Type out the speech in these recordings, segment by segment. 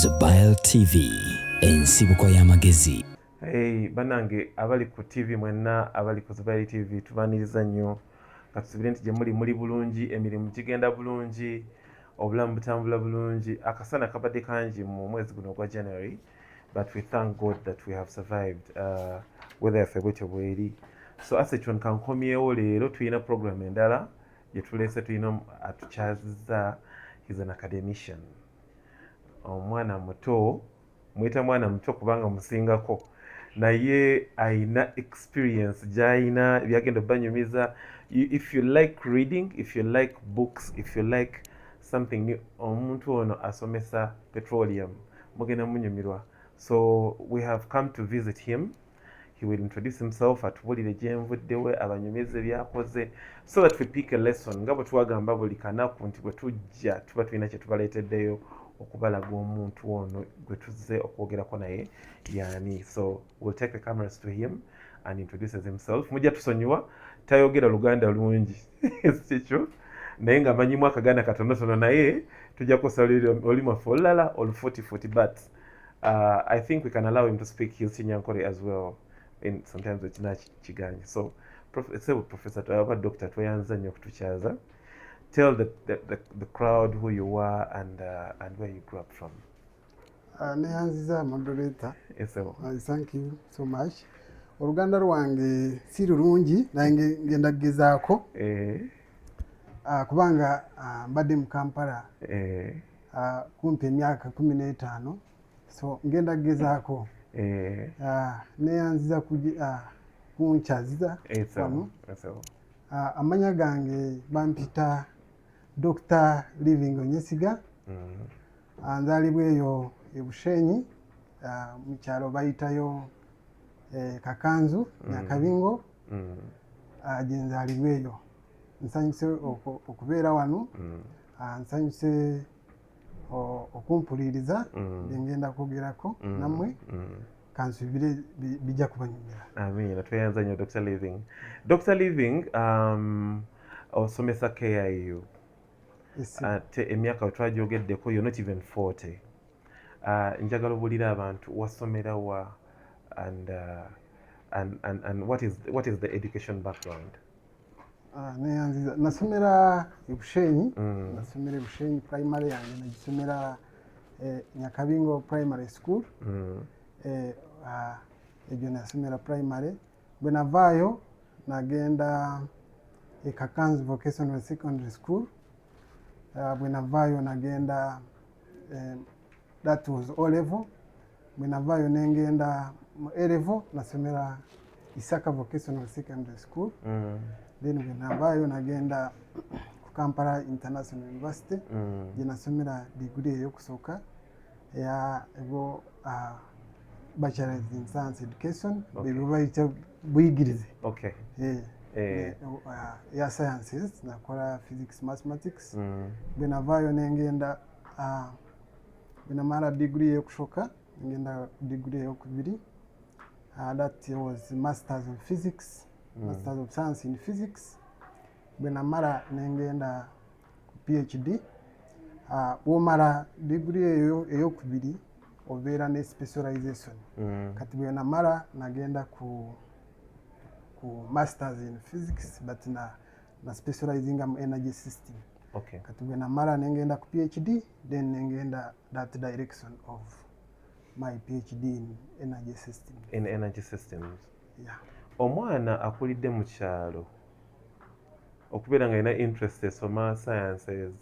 Zubair Tv, Ensibuko y'amagezi. Hey, banange abali ku TV mwenna abali ku Zubair TV tubaniriza nnyo katusubire nti gye muli bulungi, emirimu gigenda bulungi, obulamu butambula bulungi. Akasana kabadde kangi mu mwezi guno ogwa January, but we thank God that we have survived. Weather yaffe bwetyo bweri. So ase ekyo nkankomyewo leero tulina program endala gye tuleese, tulina atukyazizza. He's an academician. Omwana muto, mwita mwana muto kubanga musingako, naye aina experience gy'alina byagenda banyumiza. If you like reading, if you like books, if you like something new, omuntu ono asomesa petroleum, mugenda munyumirwa. So we have come to visit him. He will introduce himself, atubulire gye nvuddewe, abanyumize byakoze, so that we pick a lesson. Nga bwe twagamba buli kanaku nti bwe tujja tuba tulina kye tubaleeteddeyo okubalaga omuntu ono gwe tuzze okwogerako naye yani. So we'll take the cameras to him and introduces himself. Mujja tusonyiwa tayogera Luganda lungi sikyo, naye nga amanyimu akaganda katonotono, naye tujja kusalira olima folala olufuti but I think we can allow him to speak his Kinyankore as well in sometimes with Chiganya. So Professor Dr. Tweyanza nnyo kutukyaza. Tell the crowd who you are and where you grew up from. Neyanziza moderator. Yes, sir. Thank you so much. Oluganda lwange si lulungi nange ngenda kugezaako. Kubanga mbadde mu Kampala kumpi emyaka 15, so ngenda kugezaako. Neyanziza kunkyaziza wano. Amanya gange bampita Dr. Living Onyesiga. Nzalibwa eyo e Bushenyi, mu kyalo bayitayo Kakanzu Nyakabingo. Gye nzalibwa eyo. Nsanyuse okubeera wano. Nsanyuse okumpuliriza ngenda kwogerako nammwe. Kansubire bijja kubanyumira. Amina, tweyanza nnyo Dr. Living. Dr. Living, osomesa KIU. Ate emyaka twagyogeddeko, you're not even 40. Njagala obulira abantu wasomera wa and what is the education background? Neyanziza nasomera e Bushenyi. Nasomera e Bushenyi primary yange nagisomera Nyakabingo Primary School. Ebyo nasomera primary. Bwe navaayo nagenda e Kakanzu Vocational Secondary School. Bwe navaayo nagenda that was O level. Bwe navaayo nengenda mu A level nasomera Isaka Vocational Secondary School. Then bwe navaayo nagenda ku Kampala International University gye nasomera degree eyokusooka ya Bachelor in Science Education. Bayita buyigirize. Okay. Ya sciences nakola physics mathematics. Bwe navaayo nengenda bwe namala degree eyokusooka ngenda degree eyokubiri. That was Masters of Physics, Masters of Science in Physics. Bwe namala nengenda ku PhD. Bw'omala degree eyokubiri obeera ne specialization. Kati bwe namala nagenda ku Masters in Physics but na specializing mu energy system. Okay. Kati bwe namala nengenda ku PhD, then nengenda that direction of my PhD in energy systems. In energy systems. Yeah. Omwana akulidde mu kyalo okubeera nga ina interest esoma sciences,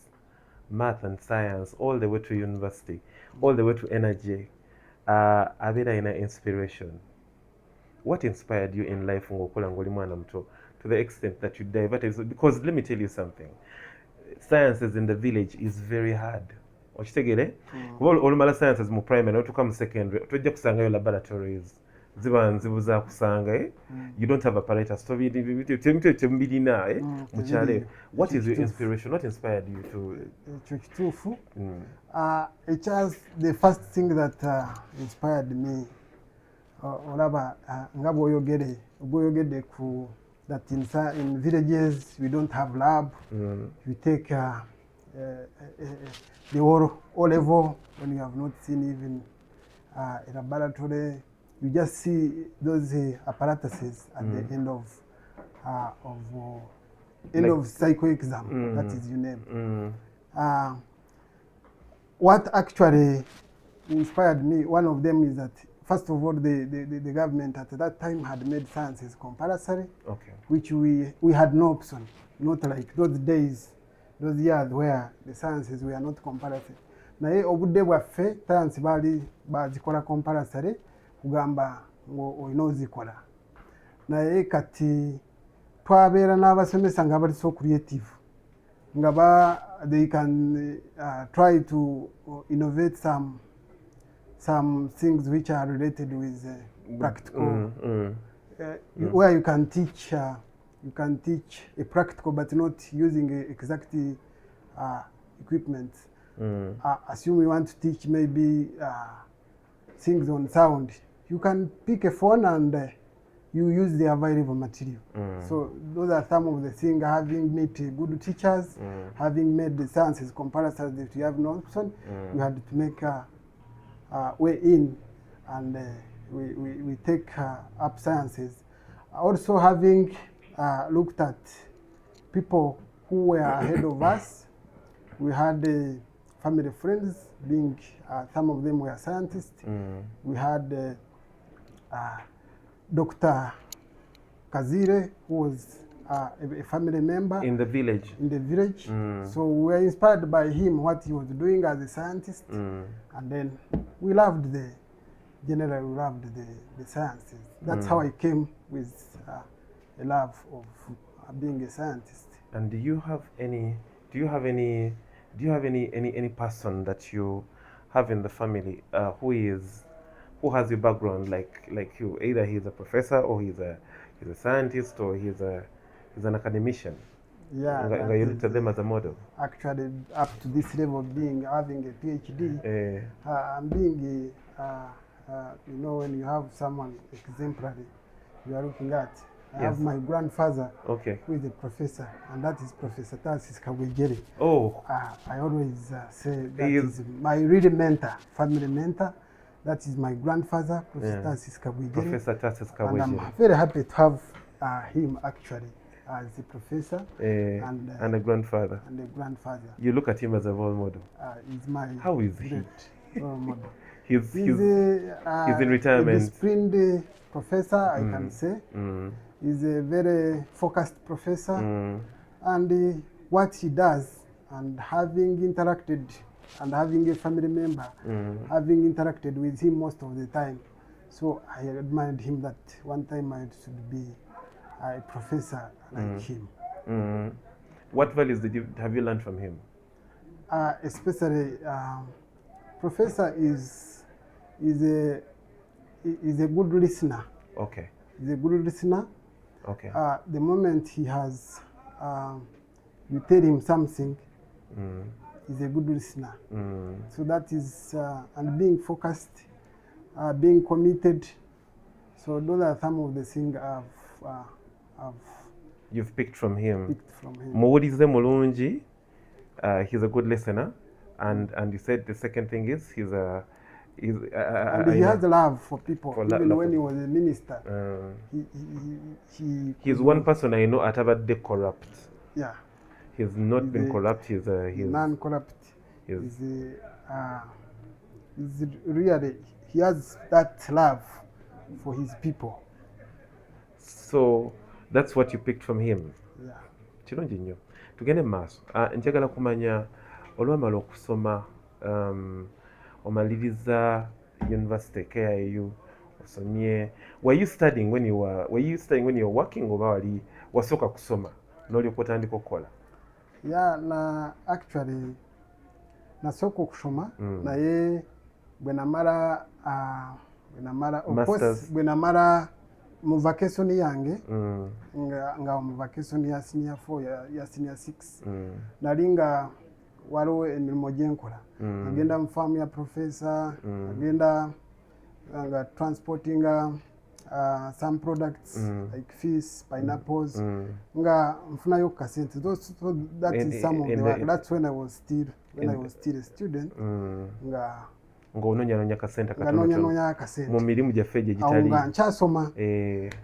math and science, all the way to university, all the way to energy, abeera ina inspiration. What inspired you in life ng'okola ng'oli mwana muto to the extent that you diverted? Because let me tell you something, sciences in the village is very hard. Okitegere? Kuba olumala sciences mu primary otuuka mu secondary tojja kusangayo laboratories ziba nzibu za kusanga. You don't have apparatus tebirina mu kyalo. What is your inspiration? What inspired you to? Kituufu. It was the first thing that inspired me. Olaba nga bw'oyogedde ku that in villages we don't have lab. We take the O level when you have not seen even a laboratory. You just see those apparatuses at the end of psycho exam. That is your name. What actually inspired me, one of them is that, first of all, the government at that time had made sciences compulsory, which we had no option, not like those days, those years where the sciences were not compulsory. Naye obudde bwaffe science bazikola compulsory kugamba olina ozikola. Naye kati twabeera n'abasomesa nga bali so creative, nga they can try to innovate some things which are related with practical, where you can teach a practical but not using exact equipment. Assume you want to teach maybe things on sound. You can pick a phone and you use the available material. So those are some of the things, having met good teachers, having made the sciences compulsory that you have no option, you had to make a way in, and we take up sciences. Also having looked at people who were ahead of us, we had family friends, being some of them were scientists. We had Dr. Kazire, who was a family member in the village. So we were inspired by him, what he was doing as a scientist, and then we loved the sciences. That's how I came with a love of being a scientist. And do you have any person that you have in the family who has your background like you? Either he's a professor or he's a scientist or he's an academician. Yeah, you looked at them as a model. Actually, up to this level, having a PhD, I'm being you know, when you have someone exemplary, you are looking at. I have my grandfather, who is a professor, and that is Professor Tarsis Kabwejere. I always say that is my really mentor, family mentor. That is my grandfather, Professor Tarsis Kabwejere. Professor Tarsis Kabwejere. And I'm very happy to have him actually as a professor and a grandfather. You look at him as a role model. He's my How is he? Role model. He's in retirement. A disciplined professor, I can say. He's a very focused professor, and what he does, and having interacted, and having a family member, having interacted with him most of the time, so I admired him that one time I should be a professor like him. What values have you learned from him? Especially, professor is a good listener. He's a good listener. The moment he has, you tell him something, he's a good listener. So that is, and being focused, being committed. So those are some of the things you've picked from him. Muwulize mulungi, he's a good listener, and you said the second thing is and he has love for people. Even when he was a minister, he's one person I know atabadde corrupt. Yeah, he's not been corrupt. He's non-corrupt. He's really, he has that love for his people. So that's what you picked from him. Yeah. Kirungi nnyo. Tugende mu maaso. Njagala kumanya olwamala okusoma omaliriza university KIU osomye. Were you studying when you were working oba wali wasooka kusoma n'olyoka otandika okukola? Yeah, actually nasooka okusoma naye bwe namala mu vacation yange nga mu vacation ya senior 4 ya senior 6 nali nga waliwo emirimu gyenkola agenda mu farm ya professor agenda nga transportinga some products like fish, pineapples. Nga mfunayo kasente. So that is some of the work. That's when I was still a student. Nga ng'onoonya kasente katono mu mirimu gyaffe gye gitali. Awo nga nkyasoma.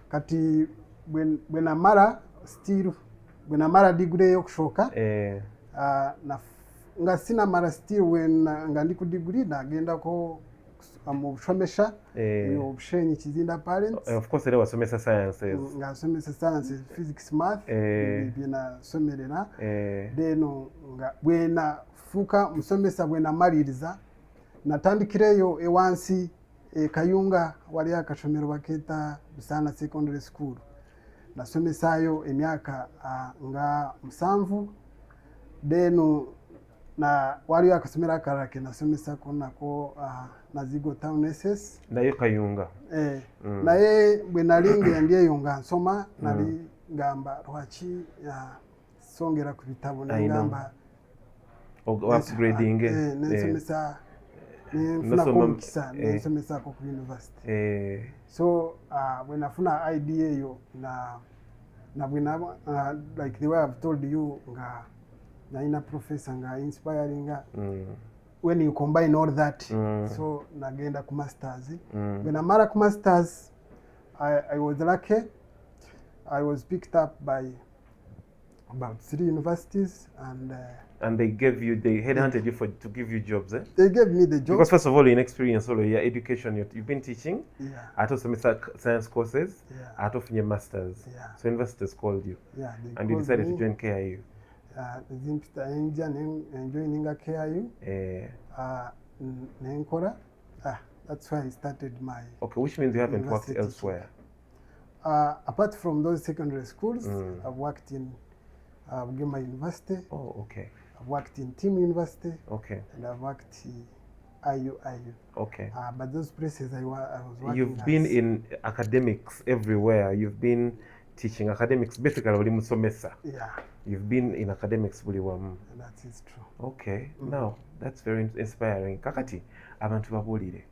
Kati bwe namala degree y'okusooka nga sinamala still nga ndi ku degree nagendako mu busomesa obushenyi Kizinda Parents. Of course era wasomesa sciences. Nga nsomesa sciences, physics, math bye nasomerera. Then nga bwe nafuuka musomesa bwe namaliriza natandikireyo ewansi Kayunga wali akasomero bakeeta Busana Secondary School. Nasomesayo emyaka nga 7. Then na wali akasomero akalala ke nasomesako nako Nazigo Town SS. Naye Kayunga. Naye bwe nalinga ndiyeyo nga nsoma nali ngamba lwaki songera ku bitabo nengamba upgrading. Nsomesa nfuna kumukisa nsomesa ku university. So when nafuna idea eyo na bwe like the way I've told you nga naina professor nga inspiring when you combine all that. So nagenda ku masters. When namara ku masters I was lucky. I was picked up by about 3 universities and they headhunted you to give you jobs, eh? They gave me the job. Because first of all, in experience, all your education, you've been teaching. Yeah. At some science courses. Yeah. At of your masters. Yeah. So universities called you. Yeah. And you decided to join KIU. Joining a KIU. That's why I started my. Okay, which means you haven't worked elsewhere. Apart from those secondary schools, I've worked in Bugema University. Oh, okay. I've worked in Team University. Okay. And I've worked in IU. Okay. But those places I was working. You've been in academics everywhere. You've been teaching academics, basically musomesa. Yeah. You've been in academics buli wamu. That is true. Okay. Now, that's very inspiring. Kakati, abantu babulire.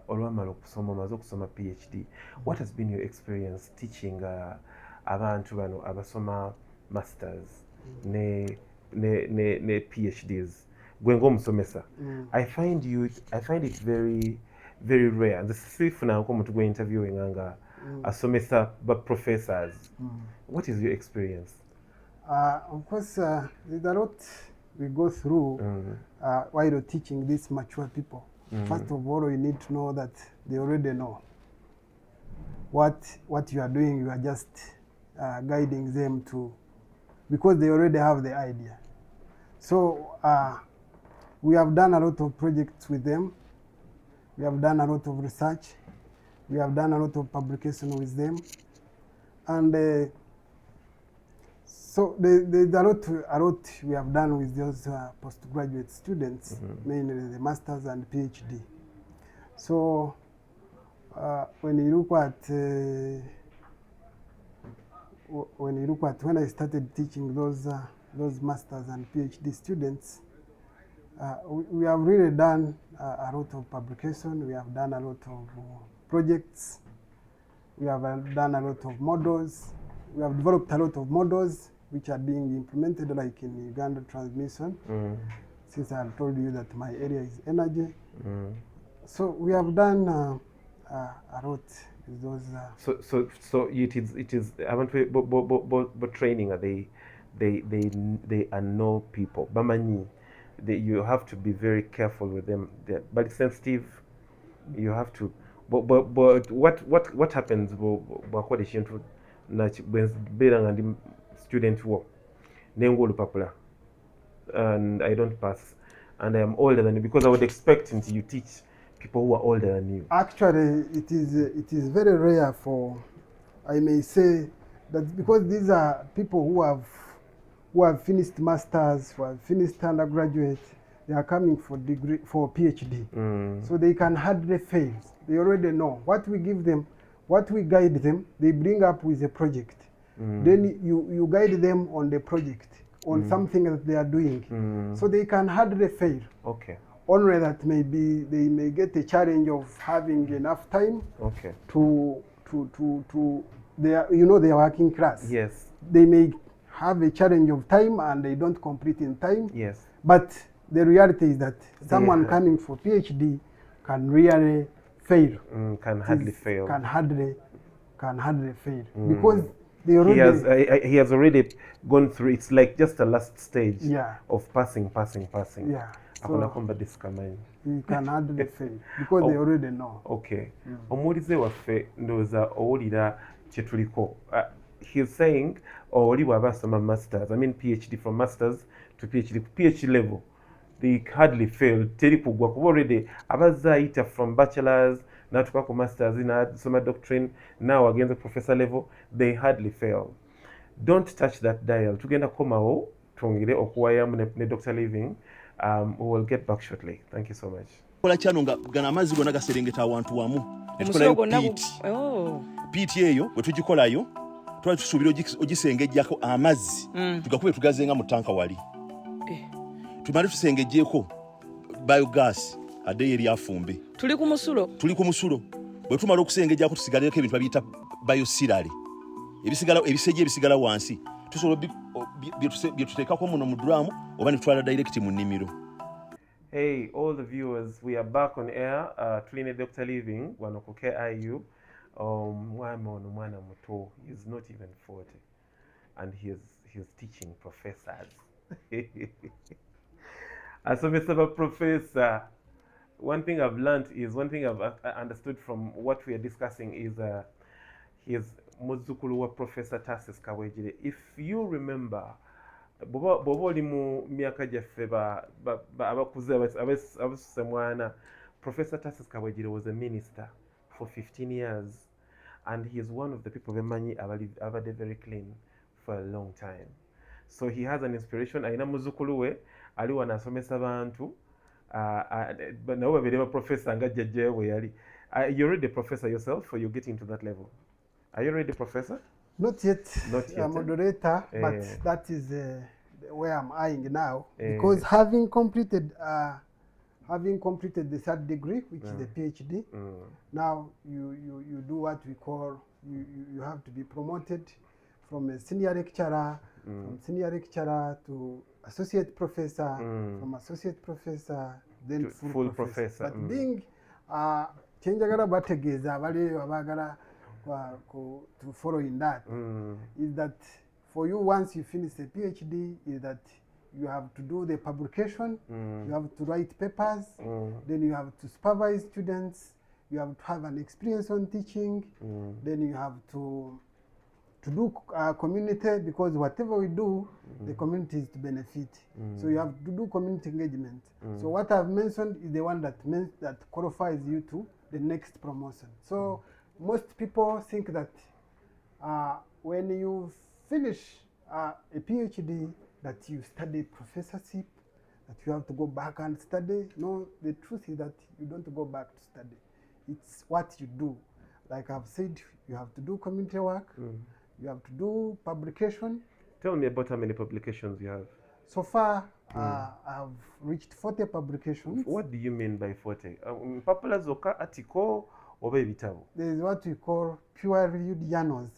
Olwamala okusoma maze okusoma PhD. What has been your experience teaching abantu bano abasoma masters ne PhDs? Gwe ng'omusomesa. I find it very very rare. The sifuna ko muntu gwe interviewing nga asomesa ba professors. What is your experience? Of course, there's a lot we go through while teaching these mature people. First of all, you need to know that they already know what you are doing. You are just guiding them to, because they already have the idea. So we have done a lot of projects with them. We have done a lot of research. We have done a lot of publication with them. And so there's a lot we have done with those postgraduate students, mainly the masters and PhD. So when you look at when I started teaching those masters and PhD students, we have really done a lot of publication. We have done a lot of projects. We have done a lot of models. We have developed a lot of models which are being implemented, like in Uganda transmission. Since I have told you that my area is energy. So we have done a lot with those. So it is. Haven't we? But training they are no people. Bamanyi, you have to be very careful with them. They're very sensitive. You have to. But what happens? Student work nengo olupapula and I don't pass and I am older than you, because I would expect until you teach people who are older than you. Actually, it is very rare for, I may say, that because these are people who have finished masters, who have finished undergraduate, they are coming for PhD. So they can hardly fail. They already know what we give them, what we guide them. They bring up with a project. Then you guide them on the project, on something that they are doing. So they can hardly fail. Okay. only that maybe they may get a challenge of having enough time Okay. to they are, you know, they are working class. Yes. They may have a challenge of time and they don't complete in time. Yes. But the reality is that someone have- coming for PhD can really fail. Can hardly fail. Can hardly fail because they already. He has already gone through. It's like just the last stage. Yeah. Of passing. Yeah. Akona komba diskamanya. You can hardly fail because they already know. Okay. Omulize waffe ndoza owulira kyetuliko. He's saying oli bw'aba asoma masters, I mean PhD, from masters to PhD level, they hardly fail. Teri kugwa kuba already abazze ayita from bachelors n'atuuka ku masters n'asoma doctrine now agenze professor level, they hardly fail. Don't touch that dial. Tugenda kukomawo twongere okuwayamu ne Dr. Living. We will get back shortly. Thank you so much. Kola kyano nga gana amazzi gonna gaserengeta awantu wamu. Piiti eyo bwe tugikolayo twali tusuubira ogisengejjako amazzi tugakube tugazenga mu tanka wali. Tumale tusengejjeko biogas ade eri afumbe. Tuli ku musulo. Bwe tumala okusengejjako tusigaleko ebintu babiyita biosilale. Ebisejje ebisigala wansi. Tusobola bye tuteekako muno mu draamu oba ne tutwala direct mu nnimiro. Hey, all the viewers, we are back on air. Tuline Dr. Living, wano ku KIU. Mwana muto, he's not even 40. And he's teaching professors. As a professor, one thing I've understood from what we are discussing is his muzzukulu wa Professor Tarsis Kawejire. If you remember, bw'oba oli mu myaka gyaffe abakuze abasusse mwana, Professor Tarsis Kawejire was a minister for 15 years, and he is one of the people bemanyi abadde very clean for a long time. So he has an inspiration. Alina muzzukulu we ali wano asomesa bantu nabo babiri ba professor nga jjajjawe we yali. You're already a professor yourself, or you're getting to that level? Are you already a professor? Not yet. Not yet. Moderator, but that is where I'm eyeing now, because having completed the third degree, which is the PhD, now you do what we call, you have to be promoted from a senior lecturer, from senior lecturer to associate professor, from associate professor, then to full professor. But being chenjagala bategeeza abali abagala to follow in that is that for you, once you finish a PhD, is that you have to do the publication, you have to write papers, then you have to supervise students, you have to have an experience on teaching, then you have to do community, because whatever we do, the community is to benefit. So you have to do community engagement. So what I've mentioned is the one that qualifies you to the next promotion. So most people think that when you finish a PhD, that you study professorship, that you have to go back and study. No, the truth is that you don't go back to study. It's what you do. Like I've said, you have to do community work, you have to do publication. Tell me about how many publications you have. So far, I've reached 40 publications. What do you mean by 40? Popular zoka article or ebitabo? There is what we call peer-reviewed journals.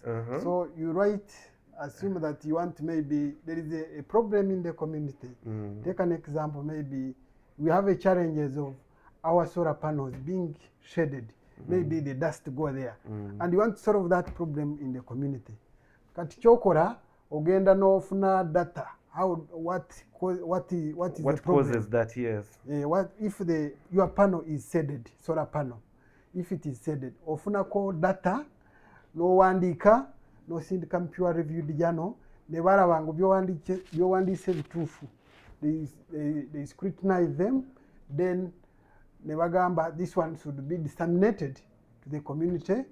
So you write, assume that you want, maybe there is a problem in the community. Take an example, maybe we have a challenges of our solar panels being shaded. Maybe the dust go there. And you want to solve that problem in the community. Kati kyokora ogenda n'ofuna data. What is the problem? Causes that? Yes. What if your panel is shaded, solar panel? If it is shaded, ofuna ko data, no wandika, no sindika peer reviewed journal, ne baraba ngo byowandise bituufu. They scrutinize them, then ne bagamba this one should be disseminated to the community.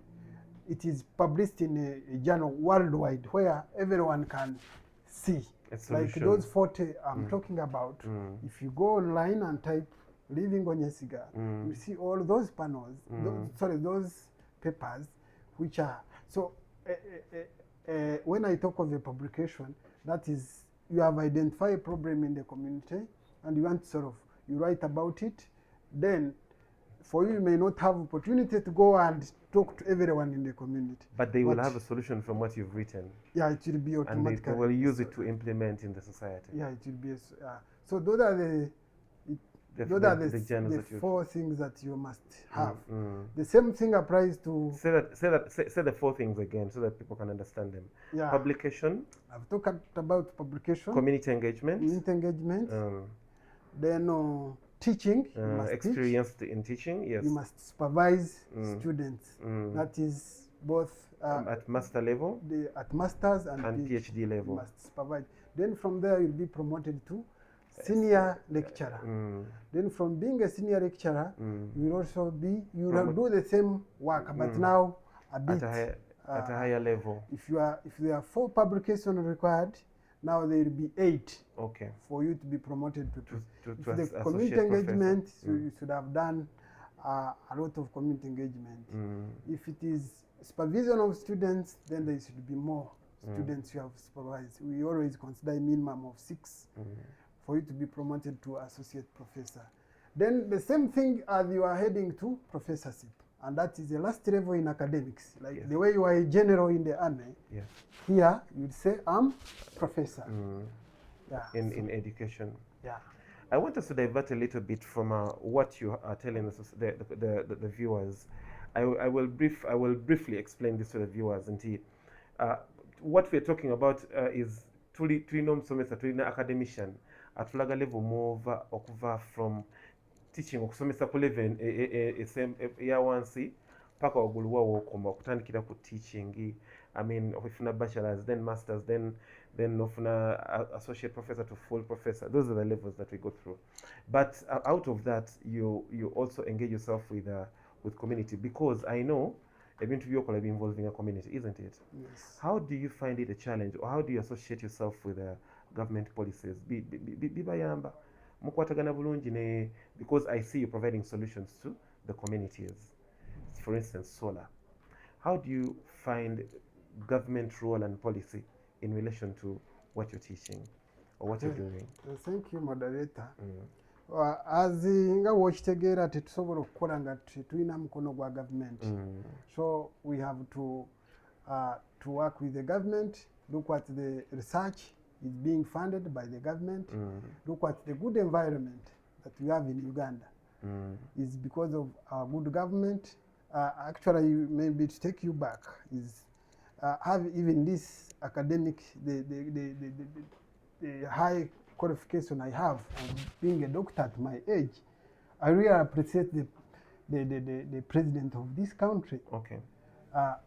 It is published in a journal worldwide where everyone can see. Like those 40 I'm talking about. If you go online and type Living Onyesiga, you see all those panels, those papers, which are, so when I talk of a publication, that is, you have identified a problem in the community and you want to solve. you write about it. Then, for you may not have opportunity to go and talk to everyone in the community. But they will have a solution from what you've written. Yeah, it will be And automatically. they will use it to implement in the society. Yeah, it will be. So those are the 4 things that you must have. The same thing applies to. Say the 4 things again so that people can understand them. Yeah. Publication. I've talked about publication. Community engagement. Community engagement. Then teaching. You must experience in teaching. Yes. You must supervise students. That is both at master level. At masters and PhD level. You must supervise. Then from there you'll be promoted to senior lecturer. Then from being a senior lecturer, you will also be, you will do the same work, but now a bit at a higher level. If there are 4 publications required, now there will be 8. Okay. For you to be promoted to the associate community engagement, professor. you should have done a lot of community engagement. If it is supervision of students, then there should be more students you have supervised. We always consider a minimum of 6 for you to be promoted to associate professor. Then the same thing as you are heading to professorship, and that is the last level in academics. Like the way you are a general in the army, here you'd say I'm professor. Yeah. In education. Yeah. I want us to divert a little bit from what you are telling us, the viewers. I will briefly explain this to the viewers. And what we're talking about is tulina omusomesa, tulina academician atulaga level move okuva from teaching okusomesa ku level ya wansi paka waggulu wawo okoma okutandikira ku teaching. I mean, ofuna bachelors, then masters, then ofuna associate professor to full professor. Those are the levels that we go through. But out of that, you also engage yourself with community, because I know ebintu byokola be involving a community, isn't it? Yes. How do you find it a challenge, or how do you associate yourself with government policies? Bibayamba mukwatagana bulungi ne, because I see you providing solutions to the communities. For instance, solar. How do you find government role and policy in relation to what you're teaching or what you're doing? Thank you, moderator. As nga wokitegeera tetusobola okukola nga tulina mukono gwa government. So we have to work with the government, look at the research is being funded by the government, look at the good environment that we have in Uganda. Is because of our good government. Actually, maybe to take you back, is have even this academic, the high qualification I have of being a doctor at my age. I really appreciate the president of this country. Okay.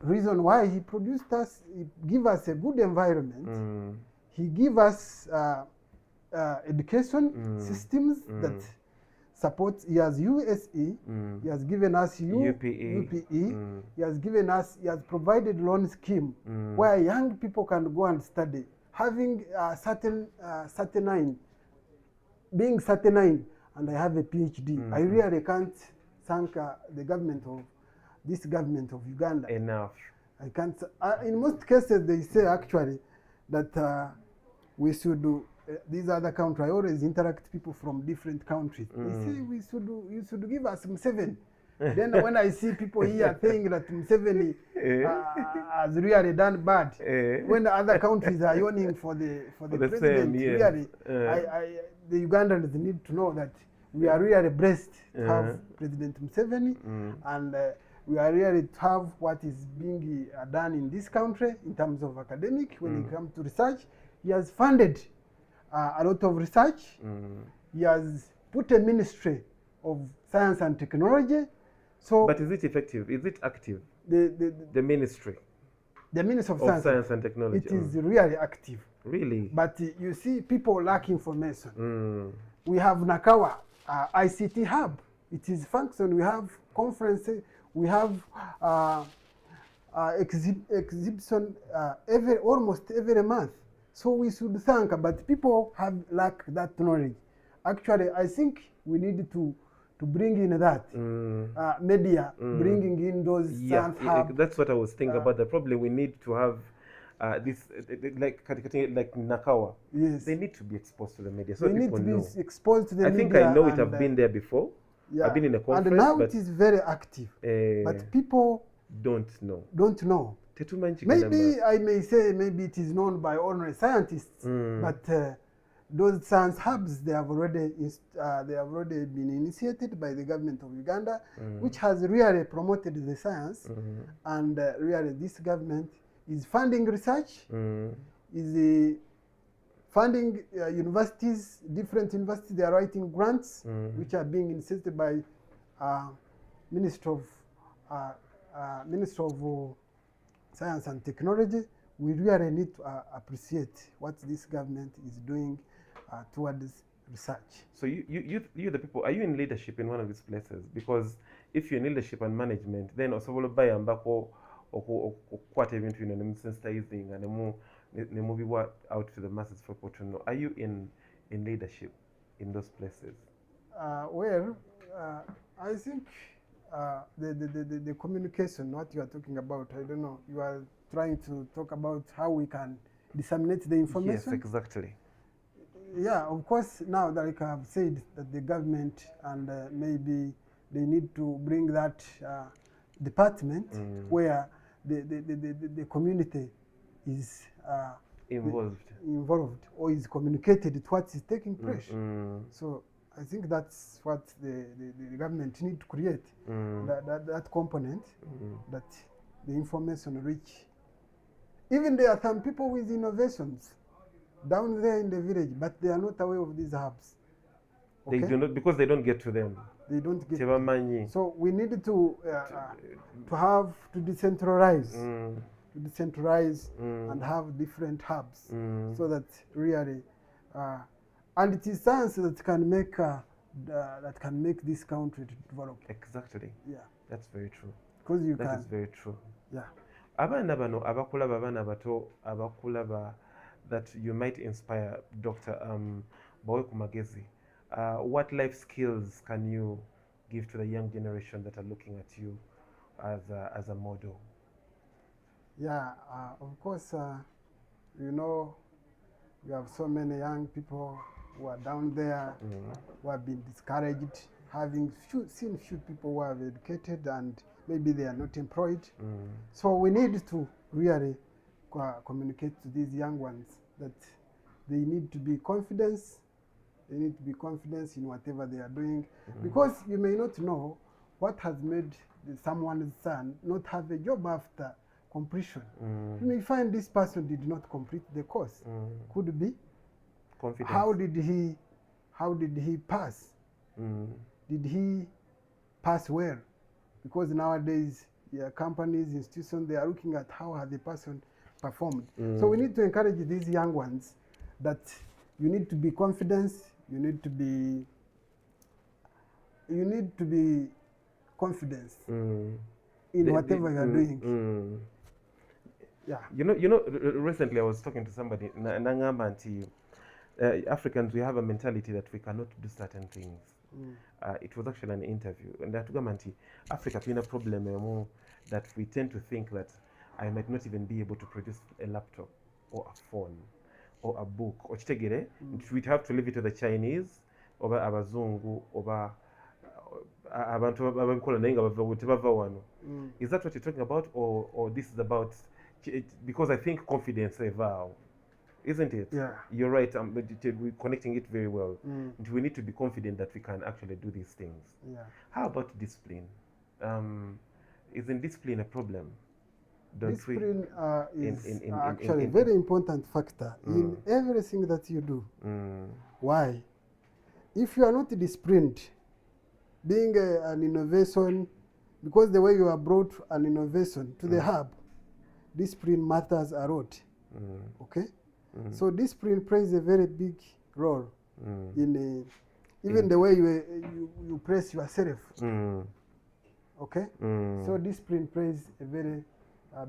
Reason why he produced us, he give us a good environment. He give us education systems that support. He has USE, he has given us UPE, he has given us, he has provided loan scheme where young people can go and study. Having being 39, and I have a PhD, I really can't thank the government of this government of Uganda enough. I can't. In most cases, they say actually that we should do. These other countries, I always interact people from different countries. They say you should give us Museveni. Then when I see people here saying that Museveni has really done bad, when the other countries are yearning for the president, really, the Ugandans need to know that we are really blessed to have President Museveni, and we are really to have what is being done in this country in terms of academic. When it comes to research, he has funded a lot of research. He has put a ministry of science and technology. So, but is it effective? Is it active? The ministry. The Ministry of Science and Technology. It is really active. Really? But you see, people lack information. We have Nakawa, ICT hub. It is function. We have conferences. We have exhibition almost every month. So we should thank, but people have lack that knowledge. Actually, I think we need to bring in that media, bringing in those science hubs. That's what I was thinking about. The problem, we need to have like Nakawa. Yes. They need to be exposed to the media so They that need people to be know. exposed to the I media. think I know it. And, I've been there before. yeah. I've been in a conference, and now but it is very active. But people don't know. Maybe I may say maybe it is known by only scientists, but those science hubs they have already been initiated by the government of Uganda, which has really promoted the science, and really this government is funding research, is funding universities, different universities. They are writing grants, which are being insisted by Minister of Science and Technology. We really need to appreciate what this government is doing towards research. So you the people, are you in leadership in one of these places? Because if you're in leadership and management, then osobola bayambako okukwata ebintu bino ne sensitizing and ne mubibwa out to the masses for people to know. Are you in leadership in those places? I think the communication, what you are talking about, I don't know, you are trying to talk about how we can disseminate the information. Yes, exactly. Yeah, of course, now that I have said that the government and maybe they need to bring that department where the community is involved or is communicated with what is taking place. So I think that's what the government need to create, that component, that the information reach. Even there are some people with innovations down there in the village, but they are not aware of these hubs. Okay? They do not, because they don't get to them. They don't get to them. So we need to decentralize, and have different hubs, so that really, and it is science that can make this country to develop. Exactly. Yeah. That's very true. Because that is very true. Yeah. Abaana bano abakulaba abaana bato abakulaba that you might inspire, Dr. Bawe ku magezi. What life skills can you give to the young generation that are looking at you as a model? Yeah, of course, you know, we have so many young people who are down there, who have been discouraged, having seen few people who are educated and maybe they are not employed. So we need to really communicate to these young ones that they need to be confident. They need to be confident in whatever they are doing, because you may not know what has made someone's son not have a job after completion. You may find this person did not complete the course. Could be confidence. How did he pass? Did he pass well? Because nowadays, companies, institutions, they are looking at how has the person performed. So we need to encourage these young ones that you need to be confident. You need to be confident in whatever you are doing. Yeah. You know, recently I was talking to somebody, Africans, we have a mentality that we cannot do certain things. It was actually an interview, and that Africa has a problem that we tend to think that I might not even be able to produce a laptop or a phone or a book. We'd have to leave it to the Chinese, or abazungu, or is that what you're talking about, or this is about? Because I think confidence is a vow, isn't it? Yeah. You're right. We're connecting it very well. We need to be confident that we can actually do these things. Yeah. How about discipline? Isn't discipline a problem? Discipline is actually a very important factor in everything that you do. Why? If you are not disciplined, being an innovation, because the way you are brought an innovation to the hub, discipline matters a lot. Okay? So discipline plays a very big role in even the way you praise yourself. Okay? So discipline plays a very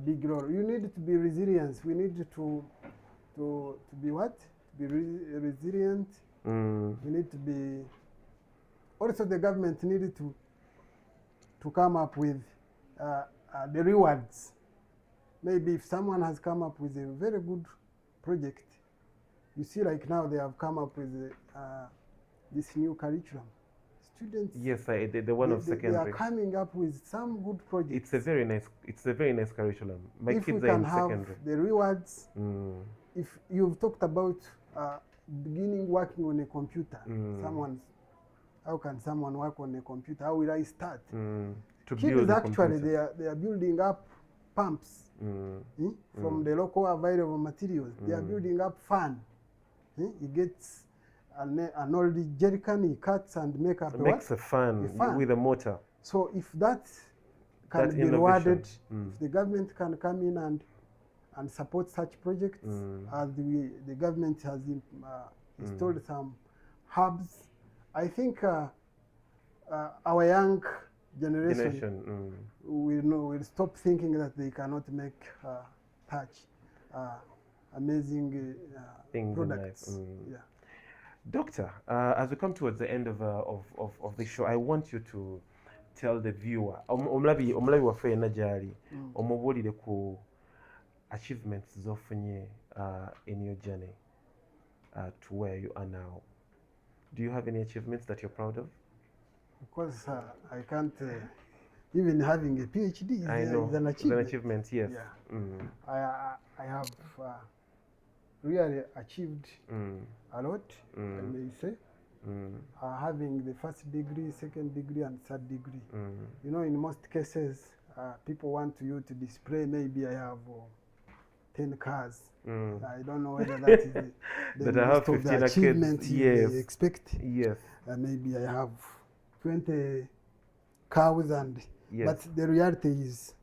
big role. You need to be resilient. We need to be what? To be resilient. We need to be. Also, the government needed to come up with the rewards maybe if someone has come up with a very good project, you see like now they have come up with this new curriculum. Students, Yes, the one of they secondary. are coming up with some good projects. It's a very nice curriculum. My If we kids are can in have secondary. the rewards, if you've talked about beginning working on a computer, how can someone work on a computer? How will I start? To Kids build a actually computer. they are building up pumps from the local available materials. They are building up fan. He gets an old jerrycan, he cuts and make up Makes a fan with a motor. So if that can That be innovation. rewarded, if the government can come in and support such projects, as the government has installed some hubs, I think our young generation will stop thinking that they cannot make such amazing Things products. in life. Yeah. Doctor, as we come towards the end of the show, I want you to tell the viewer, omulabi waffe yenna gyali, omubuulire ku achievements z'ofunye in your journey to where you are now. Do you have any achievements that you're proud of? Of course, I can't. Even having a PhD is an achievement. It's an achievement, yes. Yeah. I have really achieved a lot, I may say. Having the first degree, second degree, and third degree. You know, in most cases, people want you to display, maybe I have 10 cars. I don't know whether that is the That I have most of 15 the achievement kids. you Yes. may expect. Yes. Maybe I have 20 cows, Yes. but the reality is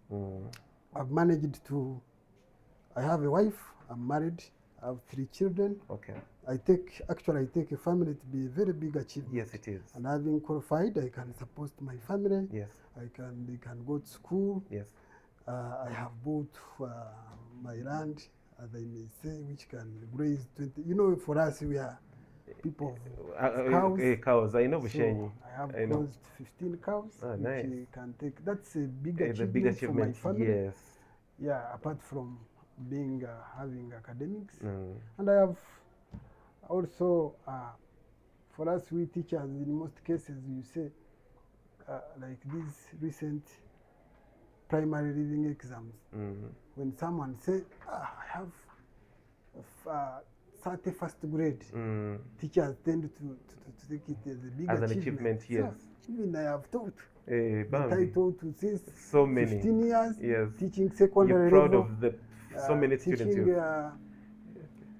I've managed to, I have a wife, I'm married, I have 3 children. Okay. I take a family to be a very big achievement. Yes, it is. And having qualified, I can support my family. Yes. They can go to school. Yes. I have bought my land, as I may say, which can raise 20. You know, for us, we are people of cows. Cows. I know So Bushenyi. I have close to 15 cows, which nice. can take. That's a big The achievement, big achievement, for my family. yes. Yeah, apart from being having academics, and I have also for us we teachers, in most cases you say like these recent primary reading exams, when someone say I have 31st grade, teachers tend to take it as a big As an achievement, yes. So even I have taught the Bambi. title to since So many. 15 years, Yes. teaching secondary You're proud level, of the so many students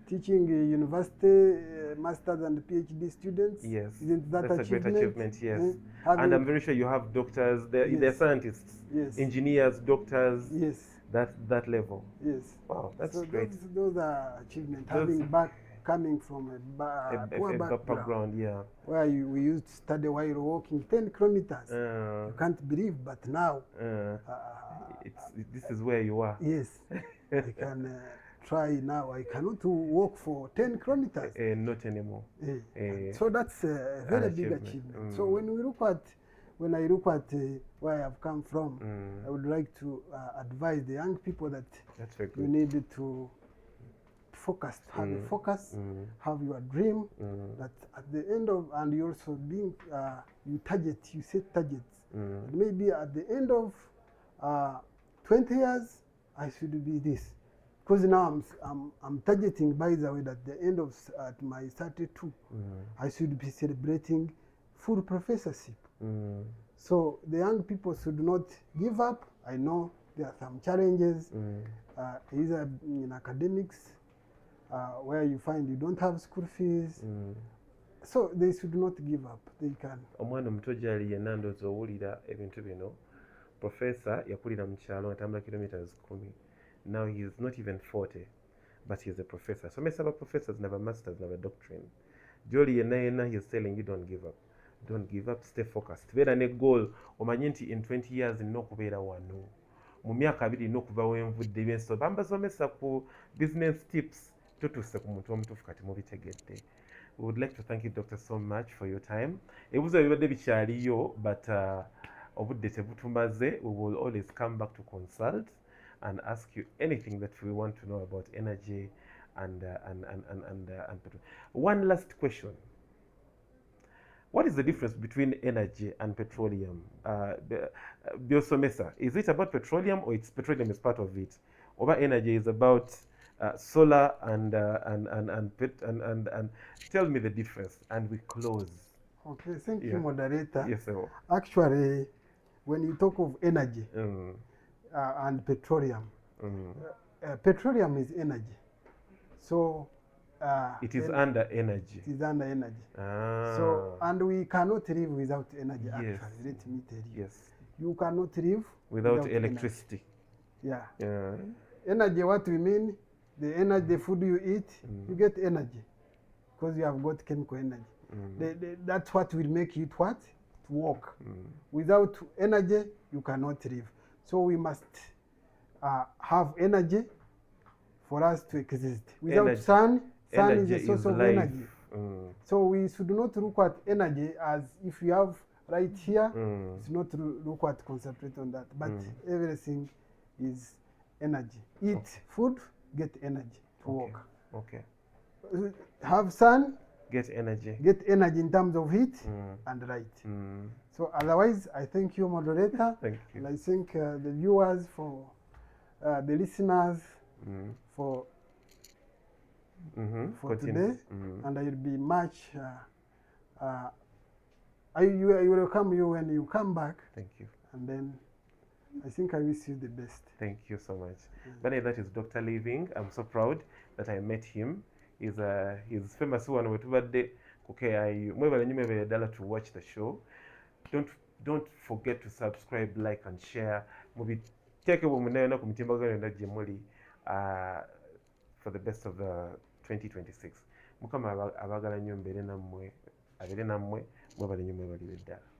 teaching university, masters and PhD students. Yes. Isn't that That's a great achievement, yes. And I'm very sure you have doctors, they're scientists, yes, engineers, doctors, yes, that level. yes. Wow, that's So great. Those are achievements. Those- Coming from a poor background, yeah. where we used to study while walking 10 kilometers. You can't believe, but now this is where you are. yes, I can try now. I cannot walk for 10 kilometers. Not anymore. So that's a very big achievement. So when I look at where I have come from, I would like to advise the young people that That's very you good. need to focus, have a focus, have your dream, that at the end of, and you also being, you set targets. And maybe at the end of 20 years, I should be this. Because now I'm targeting, by the way, that at the end of at my 32, I should be celebrating full professorship. So the young people should not give up. I know there are some challenges, either in academics, where you find you don't have school fees. So they should not give up. They can. Omwana omuto gyali yenna ndowooza owulira ebintu bino. Professor yakulira mu kyalo atambula kilometers 10. Now he is not even 40, but he is a professor. Somesa aba professors n'aba masters n'aba doctrine. Gyoli yenna he is telling you don't give up. Don't give up, stay focused. Beera ne goal. Omanye nti in 20 years nina okubeera wano. Mu myaka 2 nina okuva wenvudde byenso. Bambasomesa ku business tips. Tutuuse ku muntu omutuufu kati mubitegedde. We would like to thank you, Doctor, so much for your time. Ebibuuzo bibadde bikyaliyo, but obudde tebutumaze. We will always come back to consult and ask you anything that we want to know about energy and petroleum. One last question. What is the difference between energy and petroleum? Busomesa, is it about petroleum, or it's petroleum is part of it? Or energy is about solar and tell me the difference, and we close. Okay, thank you, moderator. Yes, sir. Actually, when you talk of energy and petroleum, petroleum is energy. So it is under energy. It is under energy. Ah. So, and we cannot live without energy. Yes. Actually, let me tell you. Yes. You cannot live without electricity. Energy. Yeah. Energy, what we mean, the energy, the food you eat, you get energy because you have got chemical energy. That's what will make you to walk. Without energy, you cannot live. So we must have energy for us to exist. Without energy. Sun is a source of life. Energy. So we should not look at energy as if you have right here, it's not look at concentrate on that. But everything is energy. Eat food, get energy to walk. Okay. Have sun, get energy. Get energy in terms of heat and light. So otherwise, I thank you, moderator. Thank you. And I thank the viewers for the listeners for today, and I will be much. I will welcome you when you come back. Thank you. And then I think I wish you the best. Thank you so much. But that is Dr. Living. I'm so proud that I met him. He's famous one with birthday. Okay, to watch the show. Don't forget to subscribe, like, and share. Maybe take for the best of the 2026. Mukama abagala nnyo mbere nammwe abere nammwe mwebale nnyo mwebali weddala.